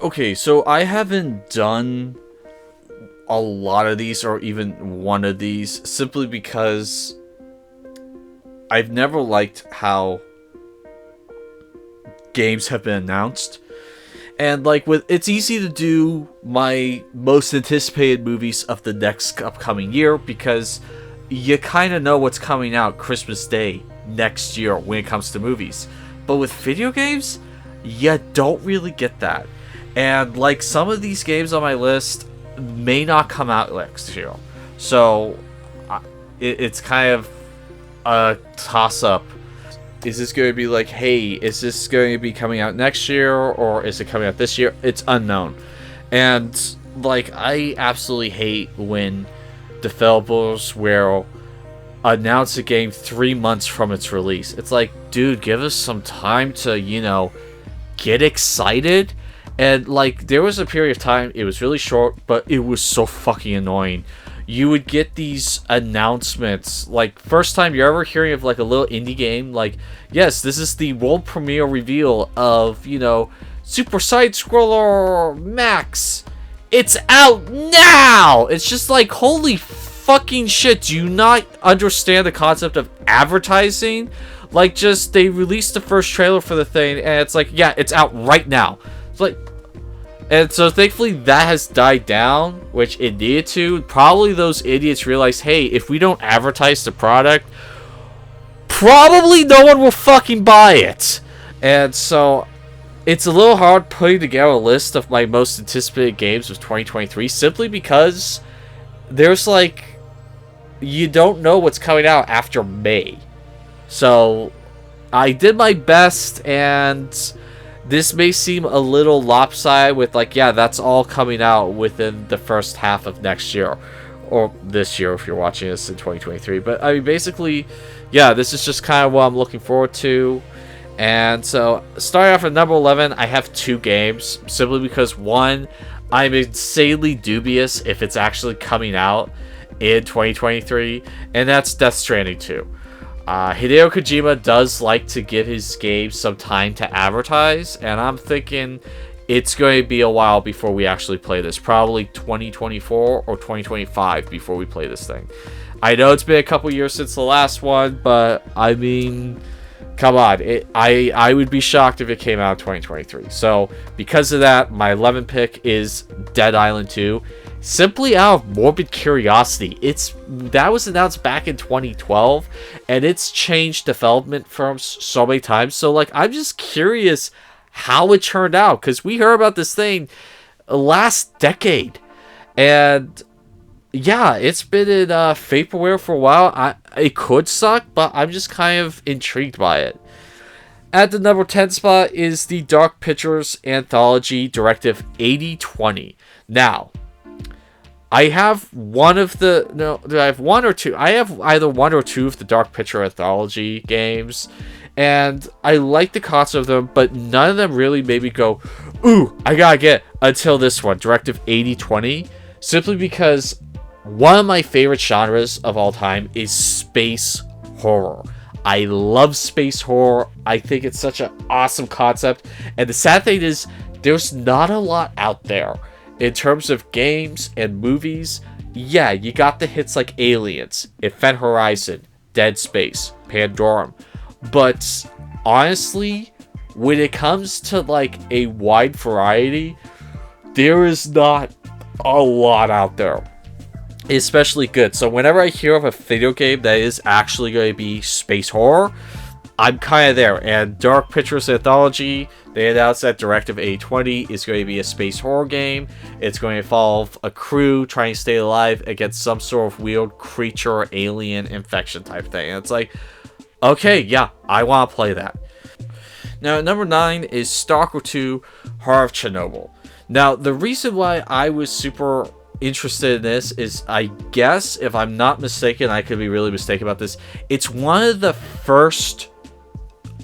Okay, so I haven't done a lot of these or even one of these simply because I've never liked how games have been announced. And like with it's easy to do my most anticipated movies of the next upcoming year because you kind of know what's coming out Christmas Day next year when it comes to movies. But with video games, you don't really get that. And like some of these games on my list may not come out next year. So it's kind of a toss up. Is this going to be like, hey, is this going to be coming out next year or is it coming out this year? It's unknown. And like I absolutely hate when developers will announce a game 3 months from its release. It's like, dude, give us some time to, get excited. And like there was a period of time, it was really short, but it was so fucking annoying. You would get these announcements, like first time you're ever hearing of like a little indie game, like, yes, this is the world premiere reveal of, Super Side Scroller Max. It's out now! It's just like, holy fucking shit, do you not understand the concept of advertising? Like, just, they released the first trailer for the thing, and it's like, yeah, it's out right now. It's like, and so thankfully that has died down, which it needed to. Probably those idiots realized, hey, if we don't advertise the product, probably no one will fucking buy it. And so it's a little hard putting together a list of my most anticipated games of 2023 simply because there's like, you don't know what's coming out after May. So I did my best, and this may seem a little lopsided with like, yeah, that's all coming out within the first half of next year. Or this year if you're watching this in 2023. But I mean, basically, yeah, this is just kind of what I'm looking forward to. And so, starting off at number 11, I have 2 games. Simply because, one, I'm insanely dubious if it's actually coming out in 2023. And that's Death Stranding 2. Hideo Kojima does like to give his games some time to advertise, and I'm thinking it's going to be a while before we actually play this. Probably 2024 or 2025 before we play this thing. I know it's been a couple years since the last one, but I mean, come on. I would be shocked if it came out in 2023. So because of that, my 11th pick is Dead Island 2. Simply out of morbid curiosity. That was announced back in 2012, and it's changed development firms so many times. So like, I'm just curious how it turned out, because we heard about this thing last decade, and yeah, it's been in vaporware for a while. It could suck, but I'm just kind of intrigued by it. At the number 10 spot is the Dark Pictures anthology Directive 8020. Now, I have one of the... No, do I have one or two? I have either one or two of the Dark Picture anthology games, and I like the concept of them, but none of them really made me go, ooh, I gotta get it, until this one, Directive 8020, simply because one of my favorite genres of all time is space horror. I love space horror. I think it's such an awesome concept, and the sad thing is, there's not a lot out there. In terms of games and movies, yeah, you got the hits like Aliens, Event Horizon, Dead Space, Pandorum. But honestly, when it comes to like a wide variety, there is not a lot out there. Especially good. So whenever I hear of a video game that is actually going to be space horror, I'm kind of there. And Dark Pictures Anthology, they announced that Directive 8020 is going to be a space horror game. It's going to involve a crew trying to stay alive against some sort of weird creature, alien infection type thing. And it's like, okay, yeah, I want to play that. Now, at number 9 is Stalker 2, Heart of Chernobyl. Now, the reason why I was super interested in this is, I guess, if I'm not mistaken, I could be really mistaken about this, it's one of the first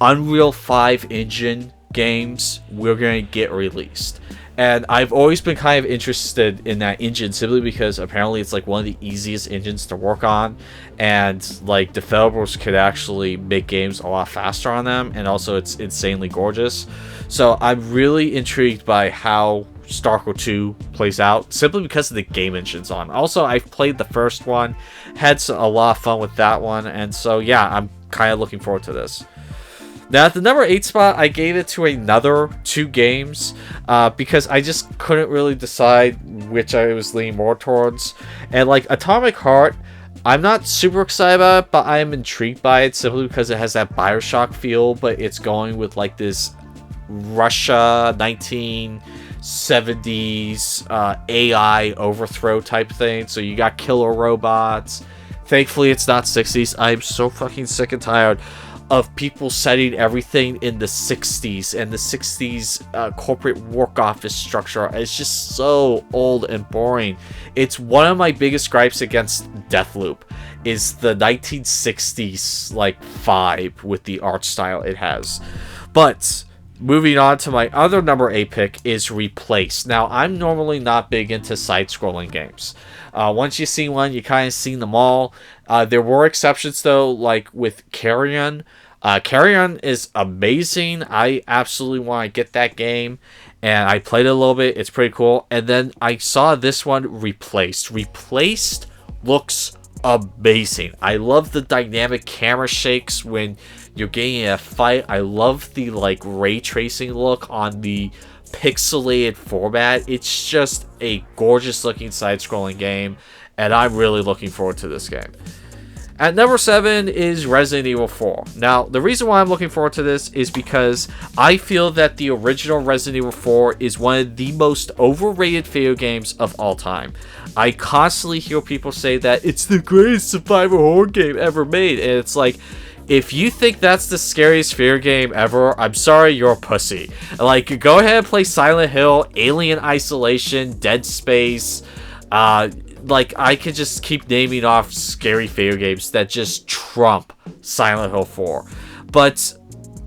Unreal 5 engine games we're going to get released. And I've always been kind of interested in that engine simply because apparently it's like one of the easiest engines to work on, and like developers could actually make games a lot faster on them, and also it's insanely gorgeous. So I'm really intrigued by how StarCraft 2 plays out simply because of the game engines on. Also, I've played the first one, had a lot of fun with that one, and so yeah, I'm kind of looking forward to this. Now, at the number 8 spot, I gave it to another 2 games because I just couldn't really decide which I was leaning more towards. And like Atomic Heart, I'm not super excited about it, but I am intrigued by it simply because it has that Bioshock feel, but it's going with like this Russia 1970s AI overthrow type thing. So you got killer robots. Thankfully, it's not 60s. I'm so fucking sick and tired of people setting everything in the 60s, and the 60s corporate work office structure is just so old and boring. It's one of my biggest gripes against Deathloop is the 1960s like vibe with the art style it has. But moving on to my other number 8 pick is Replace. Now, I'm normally not big into side-scrolling games. Once you've seen one, you kind of seen them all. There were exceptions, though, like with Carrion. Carrion is amazing. I absolutely want to get that game, and I played it a little bit. It's pretty cool. And then I saw this one, Replaced. Replaced looks amazing. I love the dynamic camera shakes when you're getting in a fight. I love the like ray tracing look on the pixelated format. It's just a gorgeous looking side-scrolling game, and I'm really looking forward to this game. At number 7 is Resident Evil 4. Now, the reason why I'm looking forward to this is because I feel that the original Resident Evil 4 is one of the most overrated video games of all time. I constantly hear people say that it's the greatest survival horror game ever made, and it's like, if you think that's the scariest fear game ever, I'm sorry, you're a pussy. Like, go ahead and play Silent Hill, Alien Isolation, Dead Space. Like, I could just keep naming off scary video games that just trump Silent Hill 4. But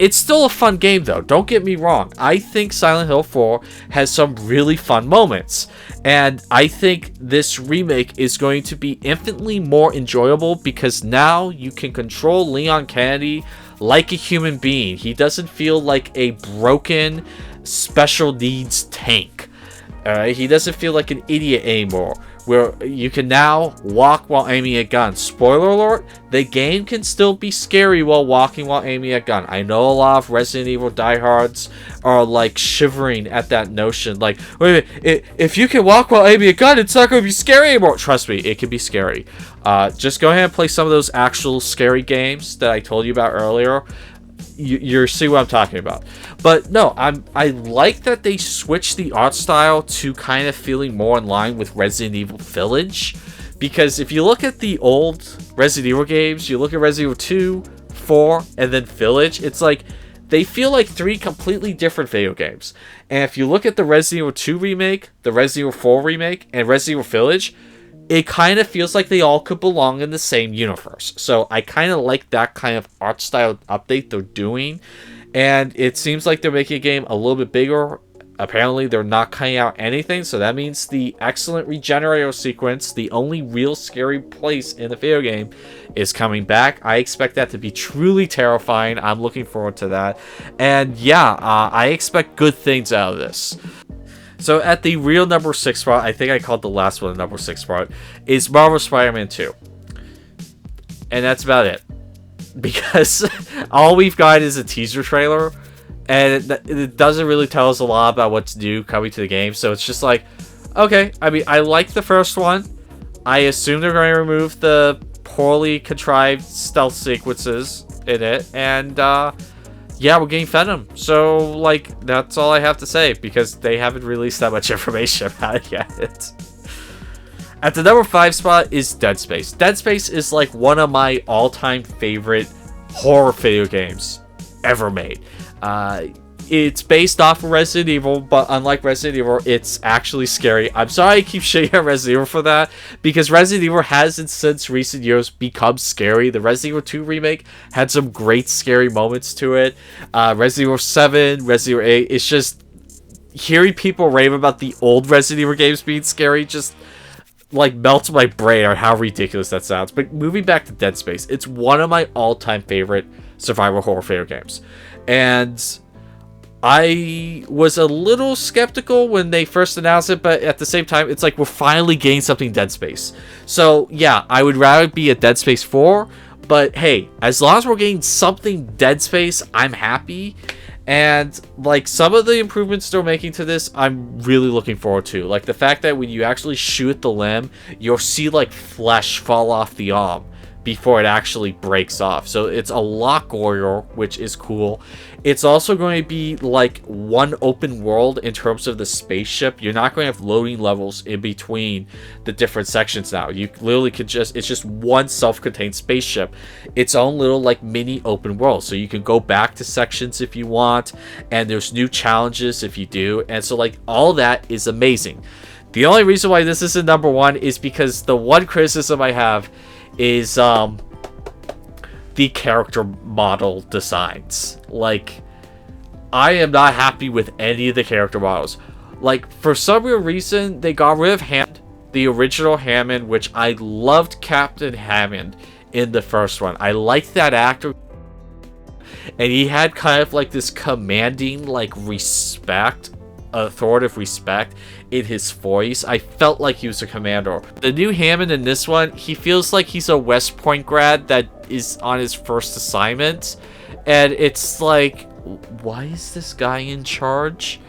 it's still a fun game, though. Don't get me wrong. I think Silent Hill 4 has some really fun moments. And I think this remake is going to be infinitely more enjoyable because now you can control Leon Kennedy like a human being. He doesn't feel like a broken special needs tank. He doesn't feel like an idiot anymore, where you can now walk while aiming a gun. Spoiler alert, the game can still be scary while walking while aiming a gun. I know a lot of Resident Evil diehards are like shivering at that notion. Like, wait a minute, if you can walk while aiming a gun, it's not going to be scary anymore. Trust me, it can be scary. Just go ahead and play some of those actual scary games that I told you about earlier. You see what I'm talking about. But no, I like that they switched the art style to kind of feeling more in line with Resident Evil Village, because if you look at the old Resident Evil games, you look at Resident Evil 2, 4, and then Village, it's like they feel like 3 completely different video games. And if you look at the Resident Evil 2 remake, the Resident Evil 4 remake, and Resident Evil Village, it kind of feels like they all could belong in the same universe. So I kind of like that kind of art style update they're doing. And it seems like they're making a game a little bit bigger. Apparently they're not cutting out anything. So that means the excellent Regenerator sequence, the only real scary place in the video game, is coming back. I expect that to be truly terrifying. I'm looking forward to that. And yeah, I expect good things out of this. So at the real number 6 spot, I think I called the last one the number 6 spot, is Marvel Spider-Man 2. And that's about it. Because all we've got is a teaser trailer, and it doesn't really tell us a lot about what to do coming to the game. So it's just like, okay, I mean, I like the first one. I assume they're going to remove the poorly contrived stealth sequences in it. And, yeah, we're getting Venom. So, like, that's all I have to say, because they haven't released that much information about it yet. At the number 5 spot is Dead Space. Dead Space is, like, one of my all-time favorite horror video games ever made. It's based off of Resident Evil, but unlike Resident Evil, it's actually scary. I'm sorry I keep shitting on Resident Evil for that, because Resident Evil hasn't since recent years become scary. The Resident Evil 2 remake had some great scary moments to it. Resident Evil 7, Resident Evil 8, it's just hearing people rave about the old Resident Evil games being scary just like melts my brain on how ridiculous that sounds. But moving back to Dead Space, it's one of my all-time favorite survival horror favorite games. And I was a little skeptical when they first announced it, but at the same time, it's like we're finally getting something Dead Space. So yeah, I would rather be a Dead Space 4, but hey, as long as we're getting something Dead Space, I'm happy. And like some of the improvements they're making to this, I'm really looking forward to. Like the fact that when you actually shoot the limb, you'll see like flesh fall off the arm before it actually breaks off. So it's a lot gorier, which is cool. It's also going to be like one open world in terms of the spaceship. You're not going to have loading levels in between the different sections now. You literally could just, it's just one self-contained spaceship, its own little like mini open world. So you can go back to sections if you want, and there's new challenges if you do. And so like all that is amazing. The only reason why this isn't number one is because the one criticism I have is the character model designs. Like, I am not happy with any of the character models. Like, for some weird reason, they got rid of Hammond, the original Hammond, which I loved Captain Hammond in the first one. I liked that actor, and he had kind of like this commanding, like, respect, authoritative respect in his voice. I felt like he was a commander. The new Hammond in this one, he feels like he's a West Point grad that is on his first assignment, and it's like, why is this guy in charge?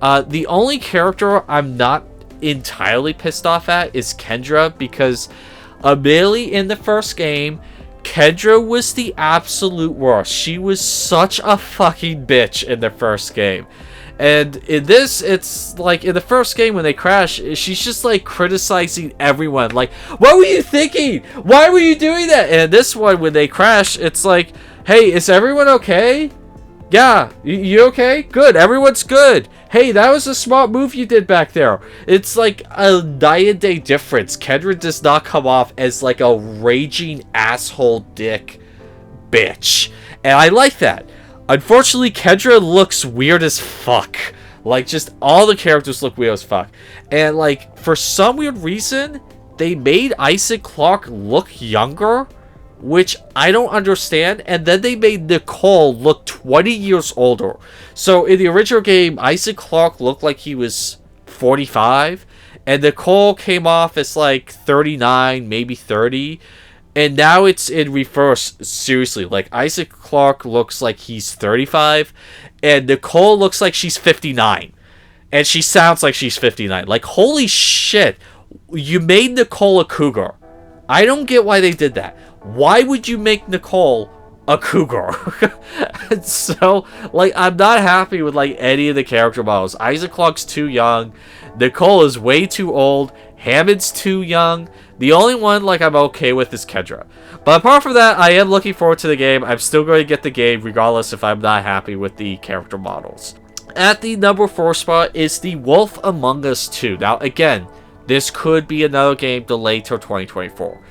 The only character I'm not entirely pissed off at is Kendra, because Amelie in the first game, Kendra was the absolute worst. She was such a fucking bitch in the first game. And in this, it's like in the first game when they crash, she's just like criticizing everyone. Like, what were you thinking? Why were you doing that? And in this one, when they crash, it's like, hey, is everyone okay? Yeah, you okay? Good, everyone's good. Hey, that was a smart move you did back there. It's like a night and day difference. Kendra does not come off as like a raging asshole dick bitch. And I like that. Unfortunately, Kendra looks weird as fuck. Like, just all the characters look weird as fuck. And, like, for some weird reason, they made Isaac Clarke look younger, which I don't understand. And then they made Nicole look 20 years older. So, in the original game, Isaac Clarke looked like he was 45. And Nicole came off as, like, 39, maybe 30. And now it's in reverse, seriously. Like, Isaac Clarke looks like he's 35, and Nicole looks like she's 59. And she sounds like she's 59. Like, holy shit, you made Nicole a cougar. I don't get why they did that. Why would you make Nicole a cougar? So, like, I'm not happy with, like, any of the character models. Isaac Clarke's too young. Nicole is way too old. Hammond's too young. The only one, like, I'm okay with is Kendra. But apart from that, I am looking forward to the game. I'm still going to get the game regardless if I'm not happy with the character models. At the number 4 spot is The Wolf Among Us 2. Now, again, this could be another game delayed till 2024.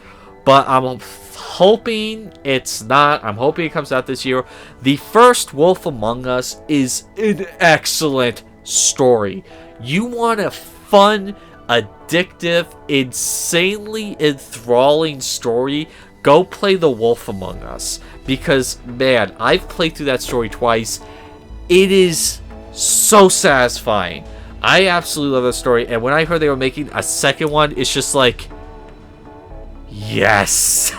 But I'm hoping it's not. I'm hoping it comes out this year. The first Wolf Among Us is an excellent story. You want a fun, addictive, insanely enthralling story, go play The Wolf Among Us. Because, man, I've played through that story twice. It is so satisfying. I absolutely love that story. And when I heard they were making a second one, it's just like, yes.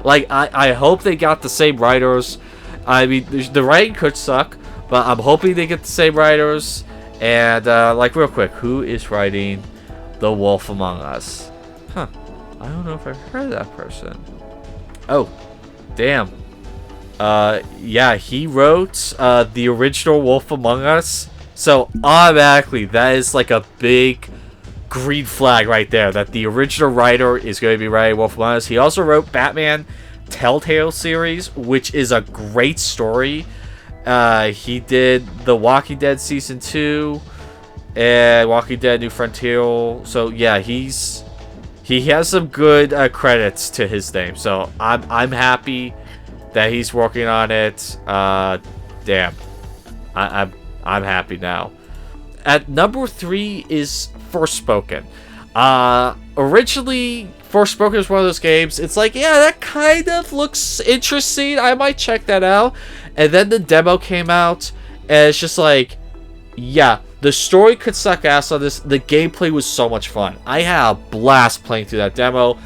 Like, I hope they got the same writers. I mean, the writing could suck, but I'm hoping they get the same writers. And, like, real quick, who is writing The Wolf Among Us? Huh. I don't know if I've heard of that person. Oh, damn. Yeah, he wrote the original Wolf Among Us. So, automatically, that is like a big green flag right there. That the original writer is going to be writing Wolf Among Us. He also wrote Batman Telltale series, which is a great story. He did The Walking Dead Season 2 and Walking Dead New Frontier. So yeah, he has some good credits to his name. So I'm happy that he's working on it. Damn, I'm happy now. at number 3 is Forspoken. Originally, Forspoken was one of those games. It's like, yeah, that kind of looks interesting. I might check that out. And then the demo came out, and it's just like, yeah, the story could suck ass on this. The gameplay was so much fun. I had a blast playing through that demo.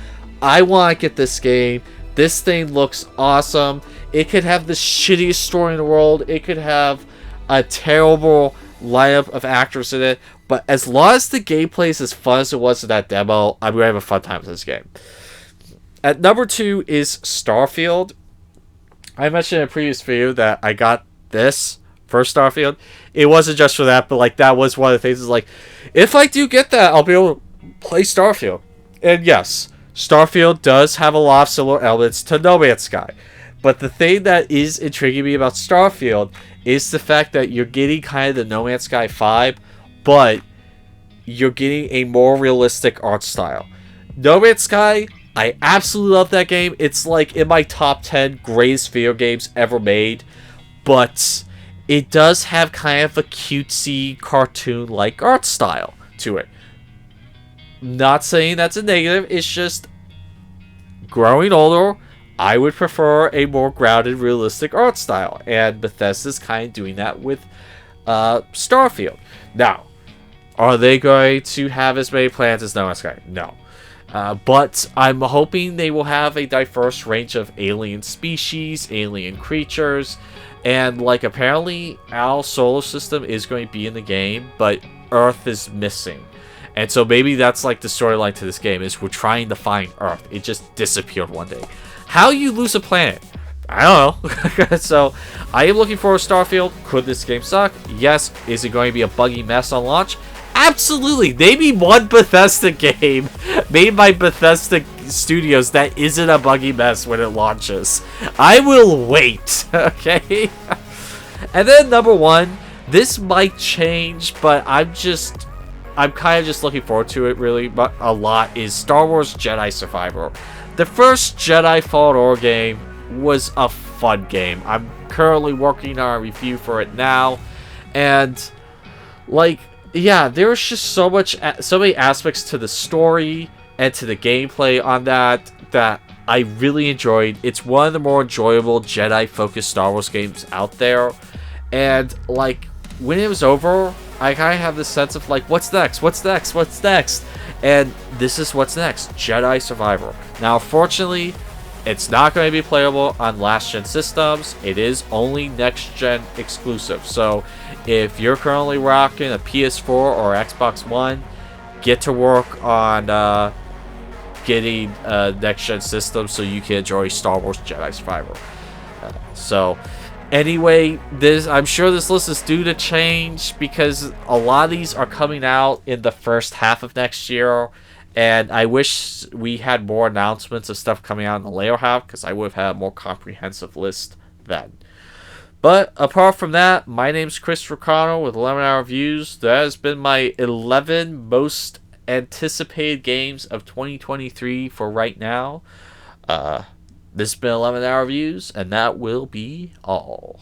I want to get this game. This thing looks awesome. It could have the shittiest story in the world. It could have a terrible lineup of actors in it. But as long as the gameplay is as fun as it was in that demo, I'm going to have a fun time with this game. At number 2 is Starfield. I mentioned in a previous video that I got this for Starfield. It wasn't just for that, but like that was one of the things. Is like, if I do get that, I'll be able to play Starfield. And yes, Starfield does have a lot of similar elements to No Man's Sky. But the thing that is intriguing me about Starfield is the fact that you're getting kind of the No Man's Sky vibe, but you're getting a more realistic art style. No Man's Sky, I absolutely love that game. It's like in my top 10 greatest video games ever made, but it does have kind of a cutesy cartoon-like art style to it. Not saying that's a negative, it's just growing older, I would prefer a more grounded, realistic art style, and Bethesda's kind of doing that with Starfield. Now, are they going to have as many plans as No Man's Sky? No. But I'm hoping they will have a diverse range of alien species, alien creatures, and like apparently our solar system is going to be in the game, but Earth is missing. And so maybe that's like the storyline to this game, is we're trying to find Earth. It just disappeared one day. How you lose a planet? I don't know. So I am looking for a Starfield. Could this game suck? Yes. Is it going to be a buggy mess on launch? Absolutely. Maybe one Bethesda game made by Bethesda Studios that isn't a buggy mess when it launches. I will wait. Okay. And then number 1, this might change, but I'm kind of just looking forward to it really, but a lot, is Star Wars Jedi Survivor. The first Jedi Fallen Order game was a fun game. I'm currently working on a review for it now, and like, yeah, there's just so many aspects to the story and to the gameplay on that I really enjoyed. It's one of the more enjoyable Jedi-focused Star Wars games out there, and like, when it was over, I kind of have this sense of like, what's next? What's next? What's next? And this is what's next. Jedi Survivor. Now, fortunately, it's not going to be playable on last-gen systems. It is only next-gen exclusive. So, if you're currently rocking a PS4 or Xbox One, get to work on getting a next-gen system so you can enjoy Star Wars Jedi Survivor. Anyway, I'm sure this list is due to change because a lot of these are coming out in the first half of next year, and I wish we had more announcements of stuff coming out in the later half because I would have had a more comprehensive list then. But apart from that, my name's Chris Ricano with 11 Hour Reviews. That has been my 11 most anticipated games of 2023 for right now. This has been 11 Hour Reviews, and that will be all.